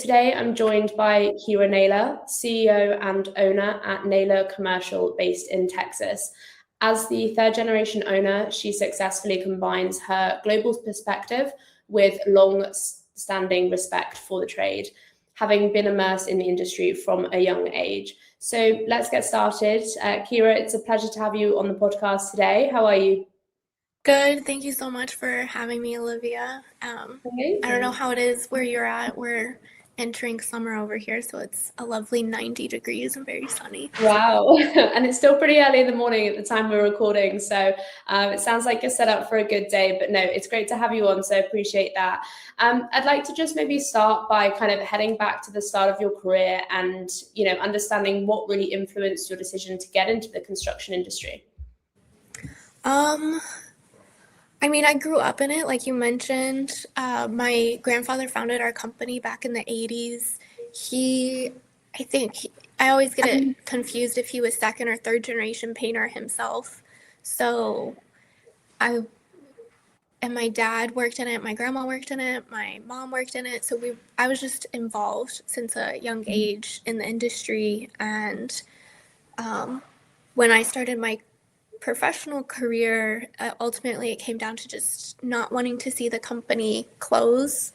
Today, I'm joined by Kyra Naylor, CEO and owner at Naylor Commercial, based in Texas. As the third generation owner, she successfully combines her global perspective with long-standing respect for the trade, having been immersed in the industry from a young age. So let's get started. Kyra, it's a pleasure to have you on the podcast today. How are you? Good. Thank you so much for having me, Olivia. I don't know Amazing. how it is where you're at. We're entering summer over here, so it's a lovely 90 degrees and very sunny. Wow. And it's still pretty early in the morning at the time we're recording. So it sounds like you're set up for a good day. But no, it's great to have you on. So appreciate that. I'd like to just maybe start by kind of heading back to the start of your career and, understanding what really influenced your decision to get into the construction industry. I grew up in it, like you mentioned. My grandfather founded our company back in the 80s. I always get it confused if he was second or third generation painter himself. So I and my dad worked in it, my grandma worked in it, my mom worked in it. So I was just involved since a young age in the industry. And when I started my professional career, ultimately it came down to just not wanting to see the company close.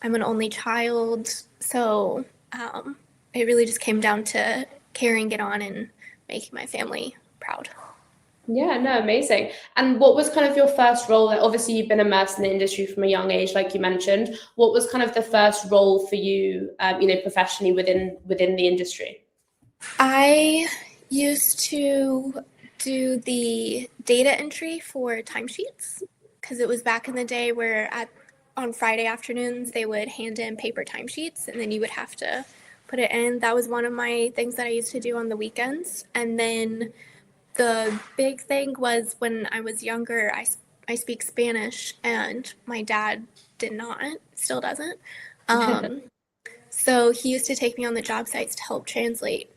I'm an only child, so it really just came down to carrying it on and making my family proud. Yeah, no, amazing. And what was kind of your first role? Like, obviously, you've been immersed in the industry from a young age, like you mentioned. What was kind of the first role for you, professionally within the industry? I used to do the data entry for timesheets because it was back in the day where on Friday afternoons they would hand in paper timesheets and then you would have to put it in. That was one of my things that I used to do on the weekends. And then the big thing was when I was younger, I speak Spanish and my dad did not, still doesn't. So he used to take me on the job sites to help translate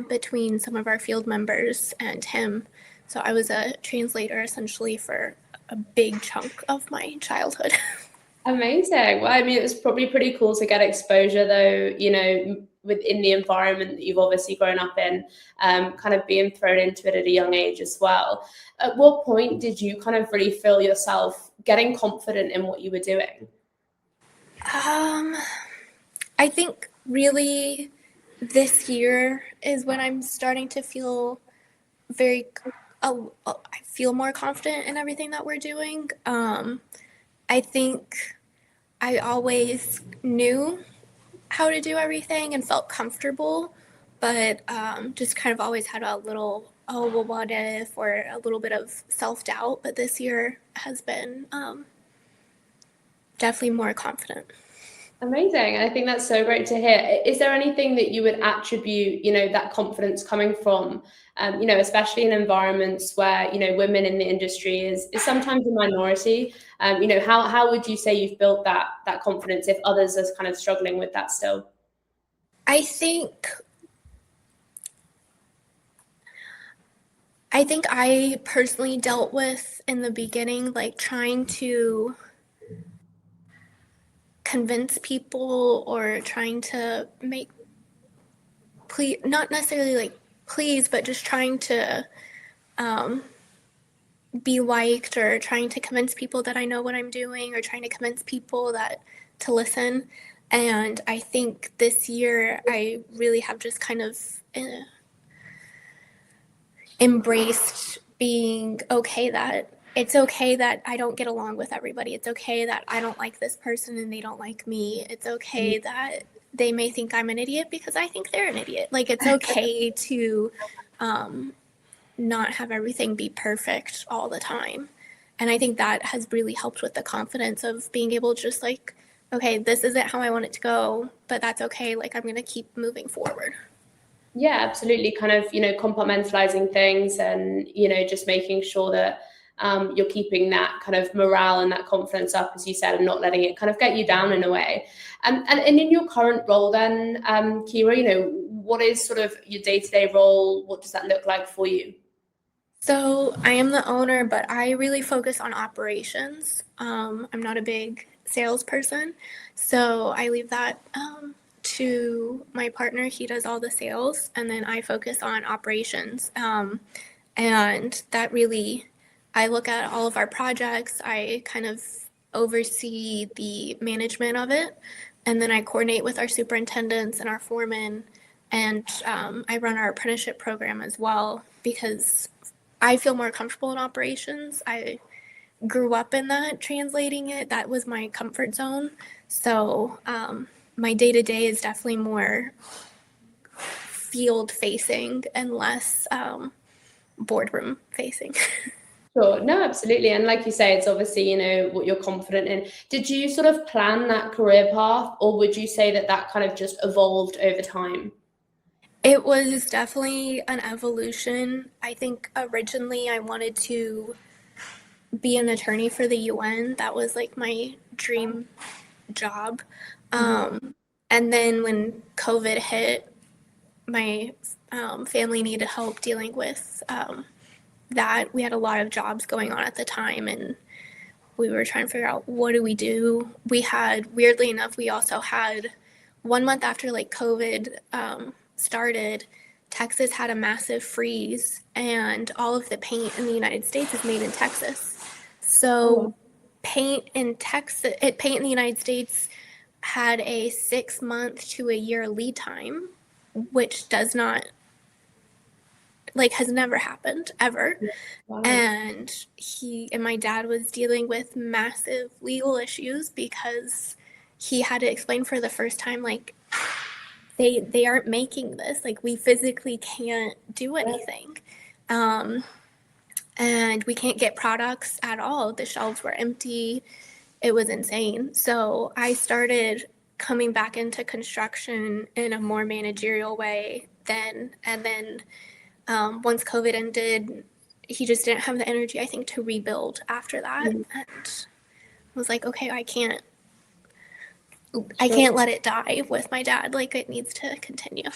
between some of our field members and him. So I was a translator essentially for a big chunk of my childhood. Amazing. Well, I mean, it was probably pretty cool to get exposure, though, within the environment that you've obviously grown up in, kind of being thrown into it at a young age as well. At what point did you kind of really feel yourself getting confident in what you were doing? I think really this year is when I'm starting to feel very, I feel more confident in everything that we're doing. I think I always knew how to do everything and felt comfortable, but just kind of always had a little, oh, well, what if, or a little bit of self-doubt. But this year has been definitely more confident. Amazing. And I think that's so great to hear. Is there anything that you would attribute, that confidence coming from, especially in environments where, women in the industry is sometimes a minority? How would you say you've built that confidence if others are kind of struggling with that still? I think I personally dealt with in the beginning, like trying to convince people or trying to not necessarily like please, but just trying to be liked or trying to convince people that I know what I'm doing or trying to convince people to listen. And I think this year I really have just kind of embraced being okay that it's okay that I don't get along with everybody. It's okay that I don't like this person and they don't like me. It's okay that they may think I'm an idiot because I think they're an idiot. Like, it's okay to not have everything be perfect all the time. And I think that has really helped with the confidence of being able to just like, okay, this isn't how I want it to go, but that's okay. Like, I'm going to keep moving forward. Yeah, absolutely. Kind of, compartmentalizing things and, just making sure that you're keeping that kind of morale and that confidence up, as you said, and not letting it kind of get you down in a way. And in your current role then, Kyra, what is sort of your day-to-day role? What does that look like for you? So I am the owner, but I really focus on operations. I'm not a big salesperson, so I leave that to my partner. He does all the sales, and then I focus on operations. And that really, I look at all of our projects. I kind of oversee the management of it, and then I coordinate with our superintendents and our foremen, and I run our apprenticeship program as well because I feel more comfortable in operations. I grew up in that, translating it. That was my comfort zone. So my day to day is definitely more field facing and less boardroom facing. Sure. No, absolutely. And like you say, it's obviously, what you're confident in. Did you sort of plan that career path, or would you say that that kind of just evolved over time? It was definitely an evolution. I think originally I wanted to be an attorney for the UN. That was like my dream job. And then when COVID hit, my family needed help dealing with that. We had a lot of jobs going on at the time, and we were trying to figure out what do we do. We had, weirdly enough, we also had 1 month after like COVID started, Texas had a massive freeze, and all of the paint in the United States is made in Texas. So paint in the United States had a 6 month to a year lead time, which does not, like, has never happened ever. Wow. And my dad was dealing with massive legal issues because he had to explain for the first time, like, they aren't making this, like, we physically can't do anything. And we can't get products at all. The shelves were empty. It was insane. So I started coming back into construction in a more managerial way then. And then once COVID ended, he just didn't have the energy, I think, to rebuild after that. And I was like, okay, I can't let it die with my dad. Like, it needs to continue.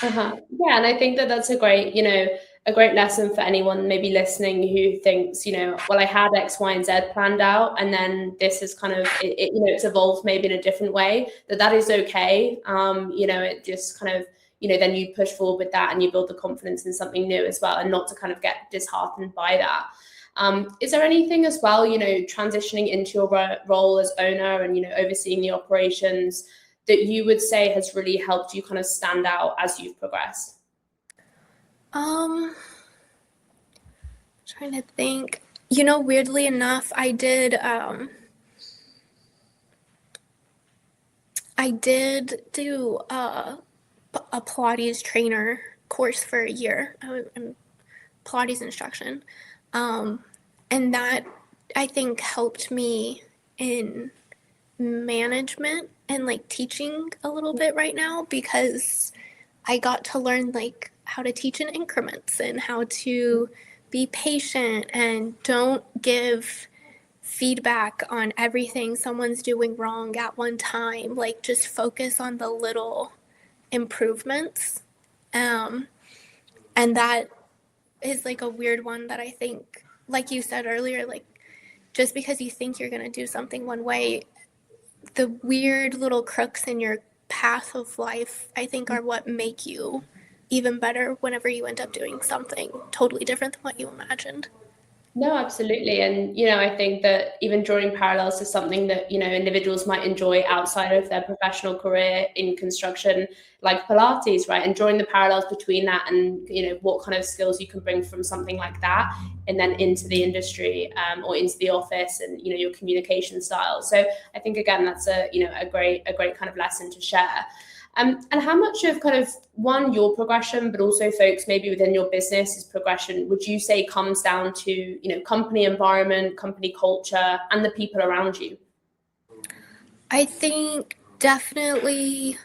Yeah, and I think that that's a great, a great lesson for anyone maybe listening who thinks, well, I had X, Y, and Z planned out, and then this is kind of, it's evolved maybe in a different way, that is okay. It just kind of, then you push forward with that and you build the confidence in something new as well, and not to kind of get disheartened by that. Is there anything as well, transitioning into your role as owner and, overseeing the operations that you would say has really helped you kind of stand out as you've progressed? Trying to think. Weirdly enough, I did do a Pilates trainer course for a year, Pilates instruction, and that, I think, helped me in management and like teaching a little bit right now, because I got to learn like how to teach in increments and how to be patient and don't give feedback on everything someone's doing wrong at one time. Like, just focus on the little improvements. And that is like a weird one that I think, like you said earlier, like, just because you think you're going to do something one way, the weird little crooks in your path of life, I think, are what make you even better whenever you end up doing something totally different than what you imagined. No, absolutely. And, I think that even drawing parallels to something that, individuals might enjoy outside of their professional career in construction, like Pilates, right? And drawing the parallels between that and, what kind of skills you can bring from something like that and then into the industry or into the office and, your communication style. So I think, again, that's a great kind of lesson to share. And how much of kind of, one, your progression, but also folks maybe within your business's progression, would you say comes down to, company environment, company culture, and the people around you? I think definitely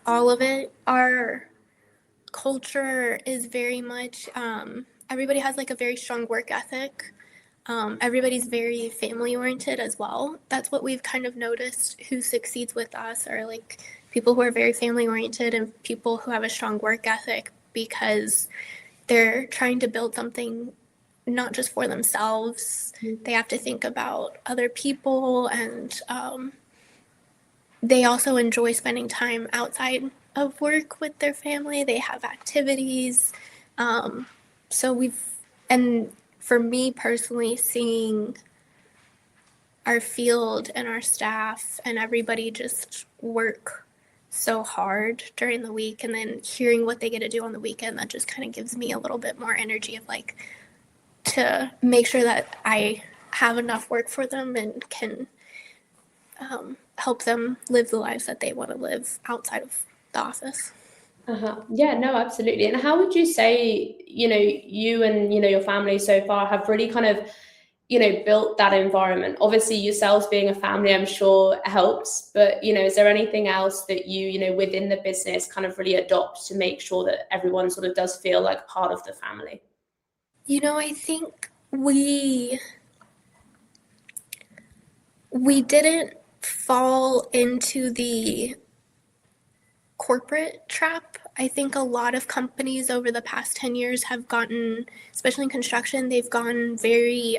all of it. Our culture is very much, everybody has like a very strong work ethic. Everybody's very family oriented as well. That's what we've kind of noticed. Who succeeds with us are like people who are very family oriented and people who have a strong work ethic, because they're trying to build something not just for themselves. They have to think about other people and they also enjoy spending time outside of work with their family. They have activities. So and for me personally, seeing our field and our staff and everybody just work so hard during the week, and then hearing what they get to do on the weekend, that just kind of gives me a little bit more energy of like to make sure that I have enough work for them and can help them live the lives that they want to live outside of the office. Yeah, no, absolutely. And how would you say, you and, your family so far have really kind of, built that environment? Obviously, yourselves being a family, I'm sure helps, but, is there anything else that you, within the business kind of really adopt to make sure that everyone sort of does feel like part of the family? I think we didn't fall into the corporate trap. I think a lot of companies over the past 10 years have gotten, especially in construction, they've gone very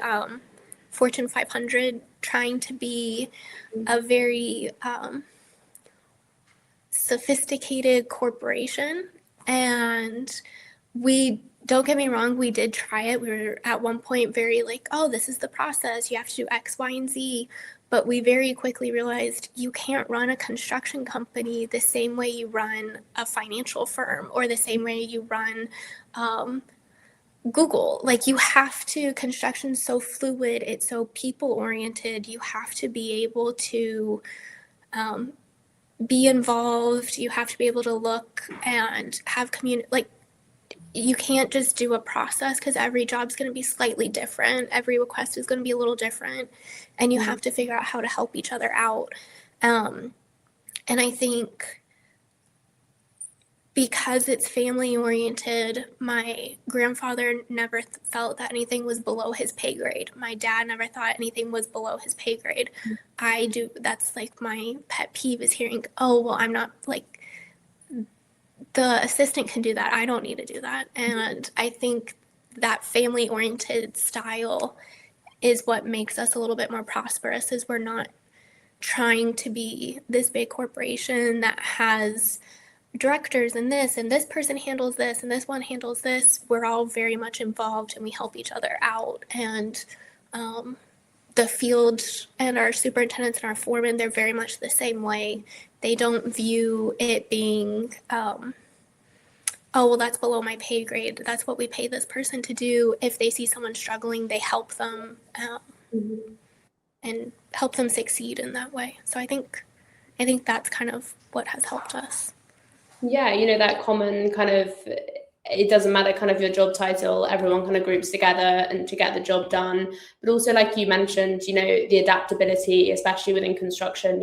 Fortune 500, trying to be a very sophisticated corporation. And don't get me wrong, we did try it. We were at one point very like, oh, this is the process. You have to do X, Y, and Z. But we very quickly realized you can't run a construction company the same way you run a financial firm or the same way you run Google. Like, you have to, construction's so fluid, it's so people oriented. You have to be able to be involved. You have to be able to look and have like, you can't just do a process because every job's going to be slightly different. Every request is going to be a little different, and you have to figure out how to help each other out. And I think because it's family oriented, my grandfather never felt that anything was below his pay grade. My dad never thought anything was below his pay grade. I do. That's like my pet peeve, is hearing, oh, well, I'm not like, the assistant can do that. I don't need to do that. And I think that family oriented style is what makes us a little bit more prosperous, is we're not trying to be this big corporation that has directors and this person handles this and this one handles this. We're all very much involved and we help each other out. And the field and our superintendents and our foremen, they're very much the same way. They don't view it being, oh, well, that's below my pay grade. That's what we pay this person to do. If they see someone struggling, they help them and help them succeed in that way. So I think that's kind of what has helped us. Yeah, that common kind of, it doesn't matter kind of your job title, everyone kind of groups together and to get the job done. But also, like you mentioned, the adaptability, especially within construction,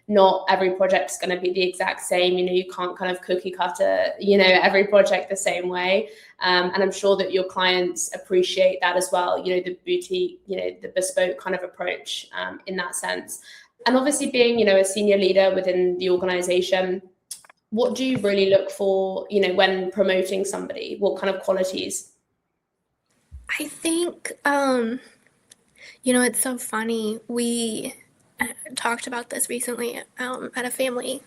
not every project's going to be the exact same. You can't kind of cookie cutter, every project the same way. And I'm sure that your clients appreciate that as well, the boutique, the bespoke kind of approach in that sense. And obviously being, a senior leader within the organization, what do you really look for, when promoting somebody? What kind of qualities? I think, it's so funny. We talked about this recently at a family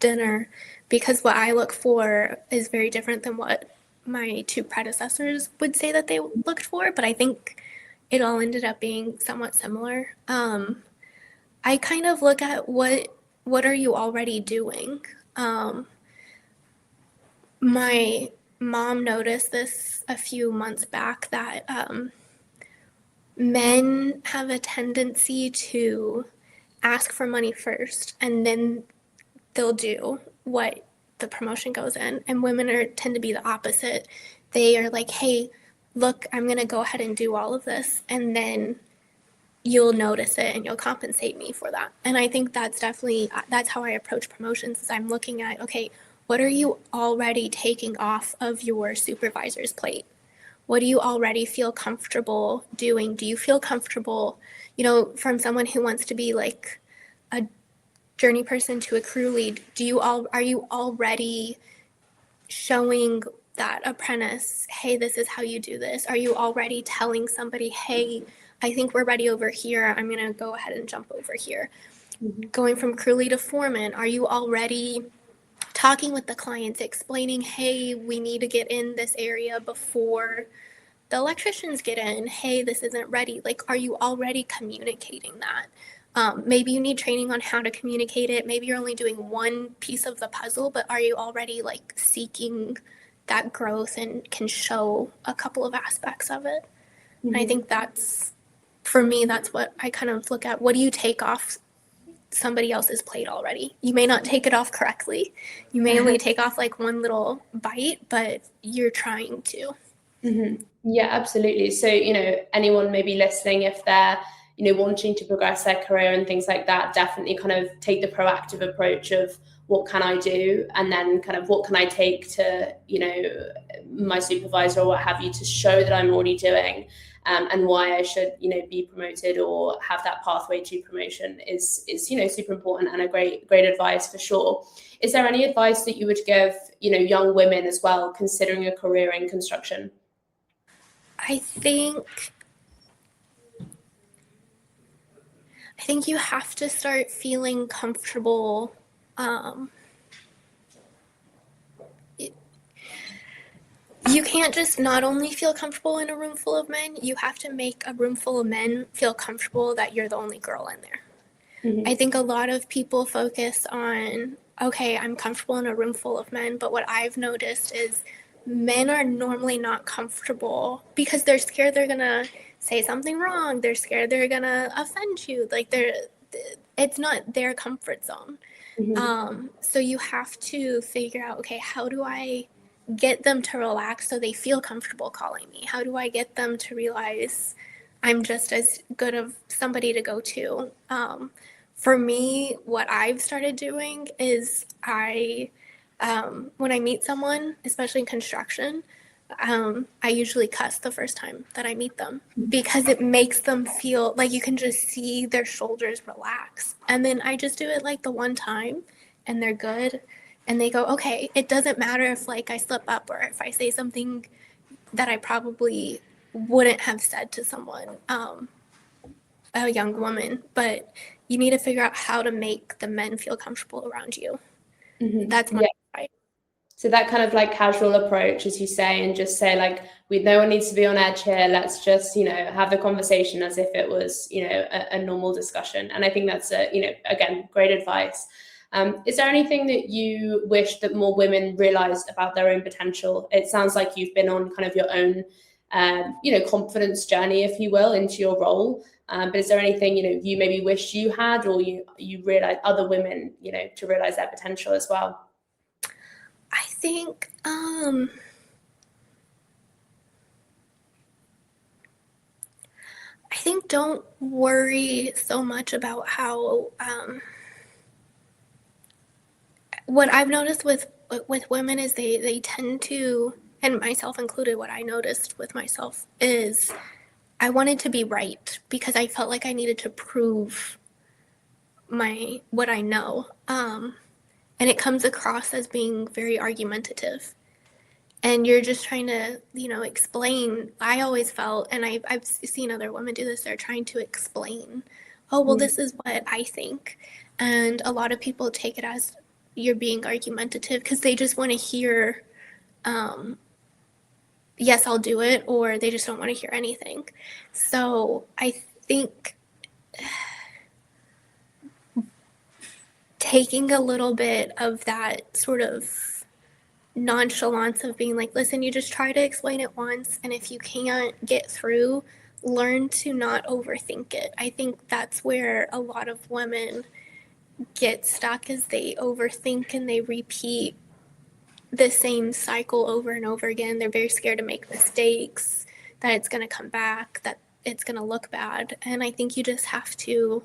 dinner, because what I look for is very different than what my two predecessors would say that they looked for, but I think it all ended up being somewhat similar. I kind of look at what are you already doing? My mom noticed this a few months back, that men have a tendency to ask for money first, and then they'll do what the promotion goes in. And women tend to be the opposite. They are like, hey, look, I'm going to go ahead and do all of this, and then you'll notice it and you'll compensate me for that. And I think that's how I approach promotions, is I'm looking at, okay, what are you already taking off of your supervisor's plate? What do you already feel comfortable doing? Do you feel comfortable, from someone who wants to be like a journey person to a crew lead, are you already showing that apprentice, hey, this is how you do this? Are you already telling somebody, hey, I think we're ready over here, I'm going to go ahead and jump over here? going from crew lead to foreman, are you already talking with the clients, explaining, hey, we need to get in this area before the electricians get in? Hey, this isn't ready. Like, are you already communicating that? Maybe you need training on how to communicate it. Maybe you're only doing one piece of the puzzle, but are you already like seeking that growth and can show a couple of aspects of it? And I think that's, for me, that's what I kind of look at. What do you take off somebody else's plate already? You may not take it off correctly. You may only take off like one little bite, but you're trying to. Yeah, absolutely. So, anyone maybe listening, if they're, wanting to progress their career and things like that, definitely kind of take the proactive approach of what can I do? And then kind of what can I take to, my supervisor or what have you to show that I'm already doing, and why I should, be promoted or have that pathway to promotion is super important and a great advice for sure. Is there any advice that you would give, young women as well, considering a career in construction? I think you have to start feeling comfortable. You can't just not only feel comfortable in a room full of men, you have to make a room full of men feel comfortable that you're the only girl in there. I think a lot of people focus on, okay, I'm comfortable in a room full of men, but what I've noticed is men are normally not comfortable because they're scared they're gonna say something wrong. They're scared they're gonna offend you. Like it's not their comfort zone. So you have to figure out, okay, how do I get them to relax so they feel comfortable calling me? How do I get them to realize I'm just as good of somebody to go to? For me, what I've started doing is when I meet someone, especially in construction, I usually cuss the first time that I meet them because it makes them feel like you can just see their shoulders relax. And then I just do it like the one time and they're good. And they go, okay, it doesn't matter if like I slip up or if I say something that I probably wouldn't have said to someone, a young woman, but you need to figure out how to make the men feel comfortable around you. That's my advice. So that kind of like casual approach, as you say, and just say like, no one needs to be on edge here. Let's just, have the conversation as if it was, a normal discussion. And I think that's again, great advice. Is there anything that you wish that more women realized about their own potential? It sounds like you've been on kind of your own, confidence journey, if you will, into your role. But is there anything, you maybe wish you had, or you realize other women, to realize their potential as well? I think don't worry so much about how what I've noticed with women is they tend to, and myself included, what I noticed with myself is I wanted to be right because I felt like I needed to prove what I know. And it comes across as being very argumentative. And you're just trying to, explain. I always felt, and I've seen other women do this, they're trying to explain, oh, well, this is what I think. And a lot of people take it as you're being argumentative because they just want to hear, yes, I'll do it, or they just don't want to hear anything. So I think taking a little bit of that sort of nonchalance of being like, listen, you just try to explain it once, and if you can't get through, learn to not overthink it. I think that's where a lot of women get stuck, is they overthink and they repeat the same cycle over and over again. They're very scared to make mistakes, that it's going to come back, that it's going to look bad. And I think you just have to,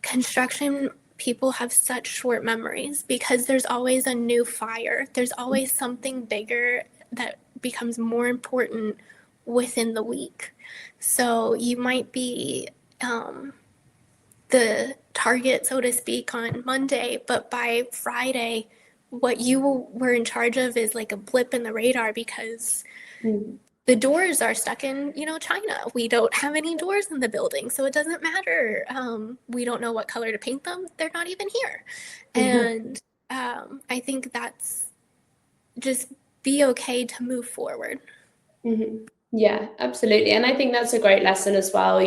construction people have such short memories because there's always a new fire. There's always something bigger that becomes more important within the week. So you might be the target, so to speak, on Monday, but by Friday, what you were in charge of is like a blip in the radar because the doors are stuck in, China. We don't have any doors in the building, so it doesn't matter. We don't know what color to paint them. They're not even here. And I think that's just be okay to move forward. Yeah, absolutely. And I think that's a great lesson as well.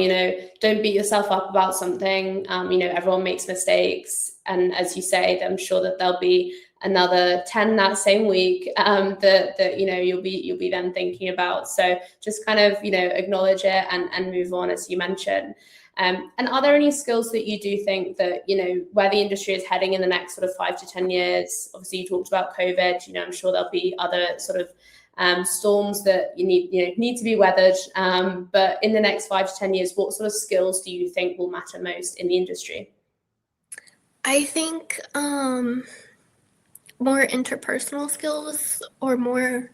Don't beat yourself up about something. Everyone makes mistakes. And as you say, I'm sure that there'll be another 10 that same week that you'll be then thinking about. So just kind of, acknowledge it and move on, as you mentioned. And are there any skills that you do think that, where the industry is heading in the next sort of 5 to 10 years? Obviously, you talked about COVID. I'm sure there'll be other sort of storms that you need to be weathered. But in the next 5 to 10 years, what sort of skills do you think will matter most in the industry? I think more interpersonal skills or more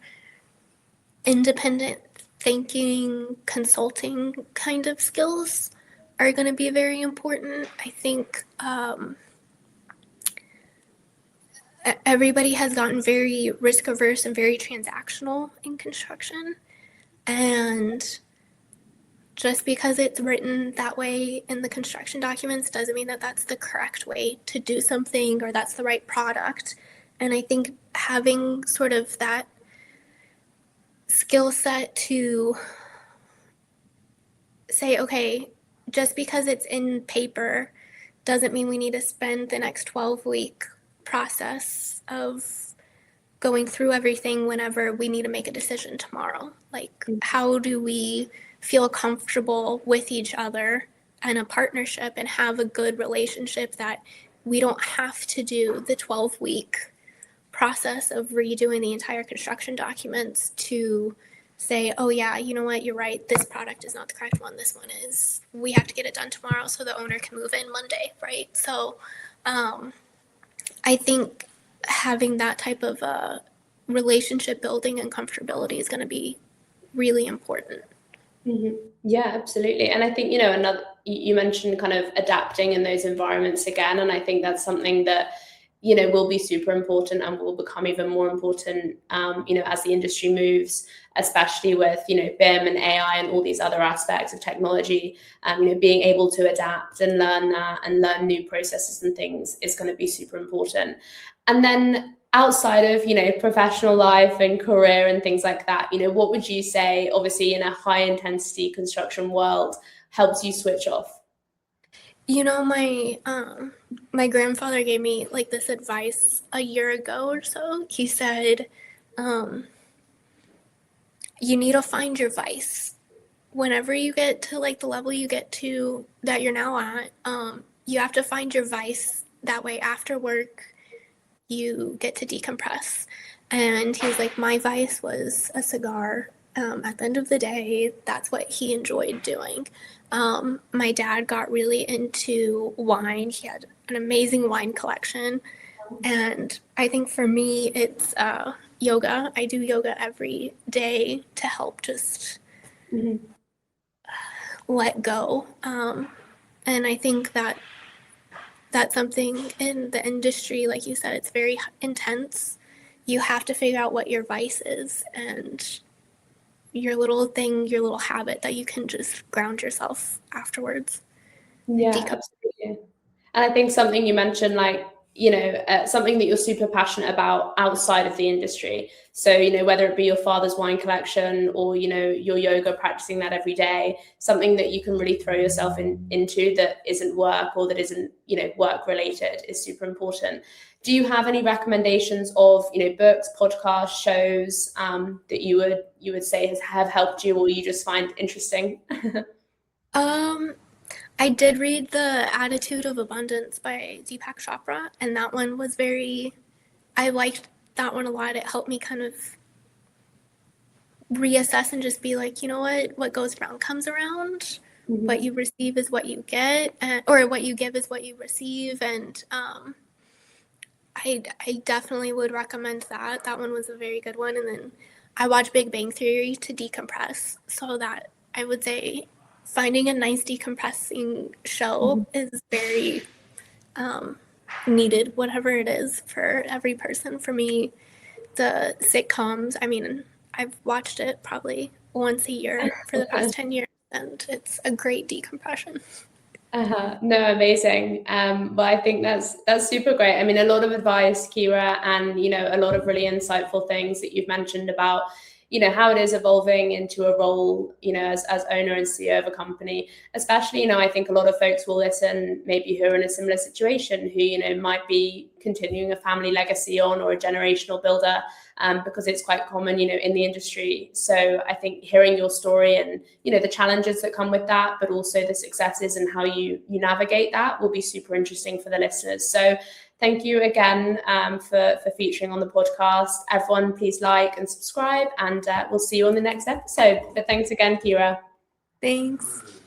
independent thinking, consulting kind of skills are going to be very important. I think everybody has gotten very risk averse and very transactional in construction. And just because it's written that way in the construction documents doesn't mean that that's the correct way to do something or that's the right product. And I think having sort of that skill set to say, okay, just because it's in paper doesn't mean we need to spend the next 12-week process of going through everything whenever we need to make a decision tomorrow. Like, how do we feel comfortable with each other and a partnership and have a good relationship that we don't have to do the 12-week process of redoing the entire construction documents to say, oh yeah, you know what, you're right, this product is not the correct one, this one is. We have to get it done tomorrow so the owner can move in Monday, right? So I think having that type of relationship building and comfortability is going to be really important. Yeah, absolutely. And I think, you mentioned kind of adapting in those environments again. And I think that's something that, will be super important and will become even more important, as the industry moves, especially with, BIM and AI and all these other aspects of technology. Being able to adapt and learn that and learn new processes and things is going to be super important. And then outside of, professional life and career and things like that, what would you say, obviously in a high intensity construction world, helps you switch off? My grandfather gave me like this advice a year ago or so. He said, you need to find your vice. Whenever you get to like the level you get to that you're now at, you have to find your vice. That way after work, you get to decompress. And he was like, my vice was a cigar. At the end of the day, that's what he enjoyed doing. My dad got really into wine. He had an amazing wine collection. And I think for me, it's yoga. I do yoga every day to help just let go. And I think that that's something in the industry, like you said, it's very intense. You have to figure out what your vice is and your little thing, your little habit that you can just ground yourself afterwards. Yeah, absolutely. And I think something you mentioned, like, something that you're super passionate about outside of the industry. So, whether it be your father's wine collection or, your yoga, practicing that every day, something that you can really throw yourself into that isn't work or that isn't, work related is super important. Do you have any recommendations of, books, podcasts, shows that you would say have helped you or you just find interesting? I did read The Attitude of Abundance by Deepak Chopra, and that one was I liked that one a lot. It helped me kind of reassess and just be like, you know what goes around comes around. What you receive is what you get, or what you give is what you receive. And I definitely would recommend that. That one was a very good one. And then I watch Big Bang Theory to decompress, so that I would say finding a nice decompressing show is very needed, whatever it is for every person. For me, the sitcoms, I mean, I've watched it probably once a year for the past 10 years, and it's a great decompression. No, amazing. But I think that's super great. I mean, a lot of advice, Kyra, and a lot of really insightful things that you've mentioned about how it is evolving into a role as owner and CEO of a company. Especially, I think a lot of folks will listen maybe who are in a similar situation, who might be continuing a family legacy on, or a generational builder, because it's quite common in the industry. So I think hearing your story and the challenges that come with that, but also the successes and how you navigate that, will be super interesting for the listeners. So thank you again for featuring on the podcast. Everyone, please like and subscribe, and we'll see you on the next episode. But thanks again, Kyra. Thanks.